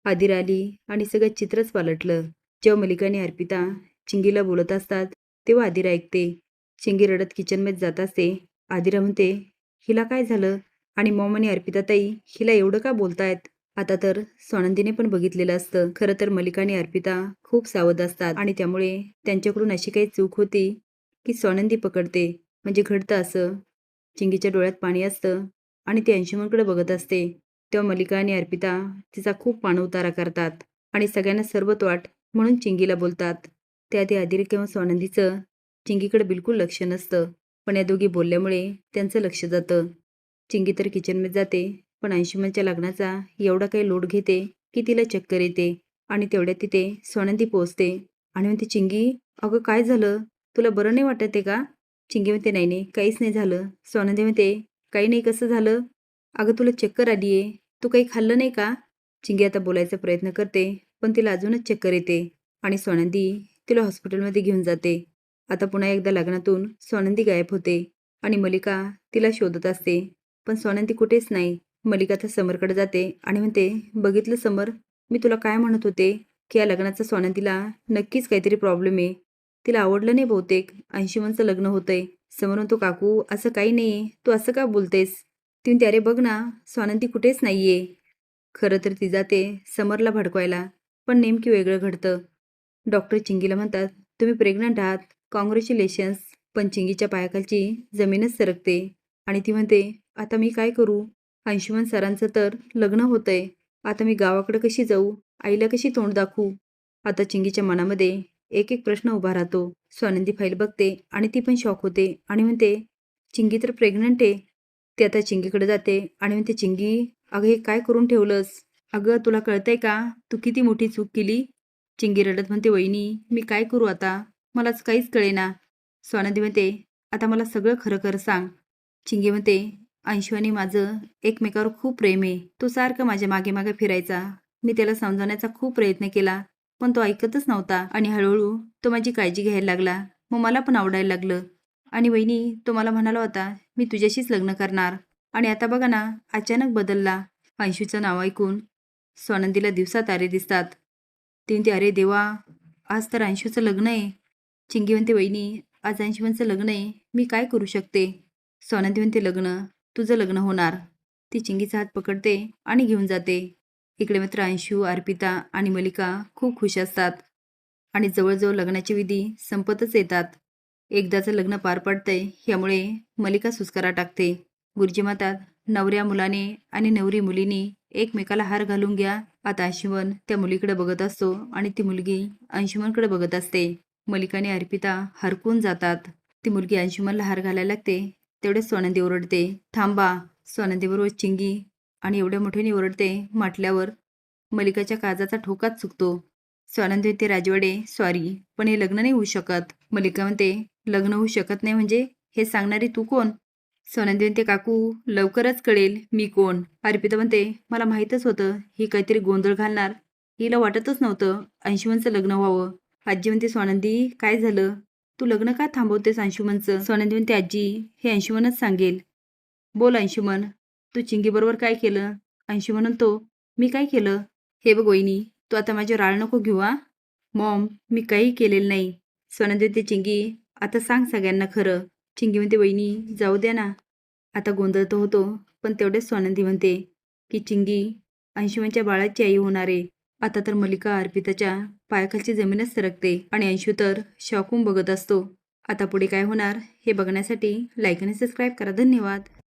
आदिर आली आणि सगळं चित्रच पालटलं. जेव्हा मलिका आणि अर्पिता चिंगीला बोलत असतात तेव्हा आदिरा ऐकते. चिंगी रडत किचनमध्ये जात असते. आदिरा म्हणते, हिला काय झालं? आणि मॉम आणि अर्पिता ताई हिला एवढं का बोलतायत? आता तर स्वानंदीने पण बघितलेलं असतं. खरं तर मलिका आणि अर्पिता खूप सावध असतात आणि त्यामुळे त्यांच्याकडून अशी काही चूक होती की स्वानंदी पकडते. म्हणजे घडतं असं. चिंगीच्या डोळ्यात पाणी असतं आणि ती अंशुमनकडे बघत असते. तेव्हा मलिका आणि अर्पिता तिचा खूप पाणउतारा करतात आणि सगळ्यांना सर्वत वाट म्हणून चिंगीला बोलतात. त्याआधी आदिर किंवा स्वानंदीचं चिंगीकडे बिलकुल लक्ष नसतं. पण या दोघी बोलल्यामुळे त्यांचं लक्ष जातं. चिंगी तर किचनमध्ये जाते, पण अंशुमनच्या लग्नाचा एवढा काही लोड घेते की तिला चक्कर येते. आणि तेवढ्यात तिथे स्वानंदी पोहोचते आणि म्हणते, चिंगी अगं काय झालं? तुला बरं नाही वाटत आहे का? चिंगी म्हणते, नाही नाही काहीच नाही झालं. स्वानंदी म्हणते, काही नाही कसं झालं? अगं तुला चक्कर आली आहे, तू काही खाल्लं नाही का? चिंगी आता बोलायचा प्रयत्न करते, पण तिला अजूनच चक्कर येते आणि स्वानंदी तिला हॉस्पिटलमध्ये घेऊन जाते. आता पुन्हा एकदा लग्नातून स्वानंदी गायब होते आणि मलिका तिला शोधत असते, पण स्वानंदी कुठेच नाही. मलिका तर समरकडे जाते आणि म्हणते, बघितलं समर, मी तुला काय म्हणत होते की या लग्नाचा स्वानंदीला नक्कीच काहीतरी प्रॉब्लेम आहे. तिला आवडलं नाही बहुतेक. अंशुमनचं लग्न होतंय. समोर म्हणतो, काकू असं काही नाहीये, तू असं का बोलतेस? ती म्हणते, अरे बघ ना, स्वानंदी कुठेच नाहीये. खरं तर ती जाते समरला भडकवायला, पण नेमकी वेगळं घडतं. डॉक्टर चिंगीला म्हणतात, तुम्ही प्रेग्नंट आहात, कॉंग्रॅच्युलेशन्स. पण चिंगीच्या पायाखालची जमीनच सरकते आणि ती म्हणते, आता मी काय करू? अंशुमन सरांचं तर लग्न होतंय. आता मी गावाकडे कशी जाऊ? आईला कशी तोंड दाखवू? आता चिंगीच्या मनामध्ये एक एक प्रश्न उभा राहतो. स्वानंदी फाईल बघते आणि ती पण शॉक होते आणि म्हणते, चिंगी तर प्रेग्नंट आहे. ती आता चिंगीकडे जाते आणि म्हणते, चिंगी अगं हे काय करून ठेवलंस? अगं तुला कळतंय का तू किती मोठी चूक केली? चिंगी रडत म्हणते, वहिनी मी काय करू आता? मलाच काहीच कळेना. स्वानंदी म्हणते, आता मला सगळं खरं खरं सांग. चिंगी म्हणते, अंशू आणि माझं एकमेकावर खूप प्रेम आहे. तो सारखं माझ्या मागे मागे फिरायचा. मी त्याला समजावण्याचा खूप प्रयत्न केला, पण तो ऐकतच नव्हता आणि हळूहळू तो माझी काळजी घ्यायला लागला. मग मला पण आवडायला लागलं. आणि वहिनी तो मला म्हणाला होता, मी तुझ्याशीच लग्न करणार. आणि आता बघा ना, अचानक बदलला. अंशूचं नाव ऐकून स्वानंदीला दिवसातारे दिसतात. ती म्हणते, अरे देवा, आज तर अंशूचं लग्न आहे. चिंगी म्हणते, वहिनी आज अंशुमनचं लग्न आहे, मी काय करू शकते? स्वानंदी म्हणते, लग्न तुझं लग्न होणार. ती चिंगीचा हात पकडते आणि घेऊन जाते. इकडे मात्र अंशू, अर्पिता आणि मलिका खूप खुश असतात आणि जवळजवळ लग्नाची विधी संपतच येतात. एकदाचं लग्न पार पडतंय यामुळे मलिका सुस्कारा टाकते. गुरुजी म्हणतात, नवऱ्या मुलाने आणि नवरी मुलीने एकमेकाला हार घालून घ्या. आता अंशुमन त्या मुलीकडे बघत असतो आणि ती मुलगी अंशुमनकडे बघत असते. मलिका आणि अर्पिता हरकून जातात. ती मुलगी अंशुमनला हार घालायला लागते. तेवढेच स्वानंदी ओरडते, थांबा. स्वानंदीबरोबर चिंगी आणि एवढ्या मोठ्याने ओरडते म्हटल्यावर मलिकाच्या काळजाचा ठोकाच चुकतो. स्वानंदी म्हणते, राजवाडे सॉरी, पण हे लग्न नाही होऊ शकत. मलिका म्हणते, लग्न होऊ शकत नाही म्हणजे? हे सांगणारी तू कोण? स्वानंदी म्हणते, काकू लवकरच कळेल मी कोण. अर्पिता म्हणते, मला माहीतच होतं ही काहीतरी गोंधळ घालणार. हिला वाटतच नव्हतं अंशुमनचं लग्न व्हावं. आजी म्हणते, स्वानंदी काय झालं? तू लग्न का थांबवतेस अंशुमनचं? स्वानंदी म्हणते, आजी हे अंशुमनच सांगेल. बोल अंशुमन, तू चिंगीबरोबर काय केलं? अंशुमन म्हणतो, मी काय केलं? हे बघ वहिनी, तू आता माझ्यावर राळ नको घेऊ हा. मॉम मी काही केलेलं नाही. स्वानंदी म्हणते, चिंगी आता सांग सगळ्यांना खरं. चिंगी म्हणते, वहिनी जाऊ द्या ना. आता गोंधळ तर होतो, पण तेवढेच स्वानंदी म्हणते की चिंगी अंशुमनच्या बाळाची आई होणार आहे. आता तर मलिका अर्पिताच्या पायाखालची जमीनच सरकते आणि अंशू तर शॉकून बघत असतो. आता पुढे काय होणार हे बघण्यासाठी लाईक आणि सबस्क्राईब करा. धन्यवाद.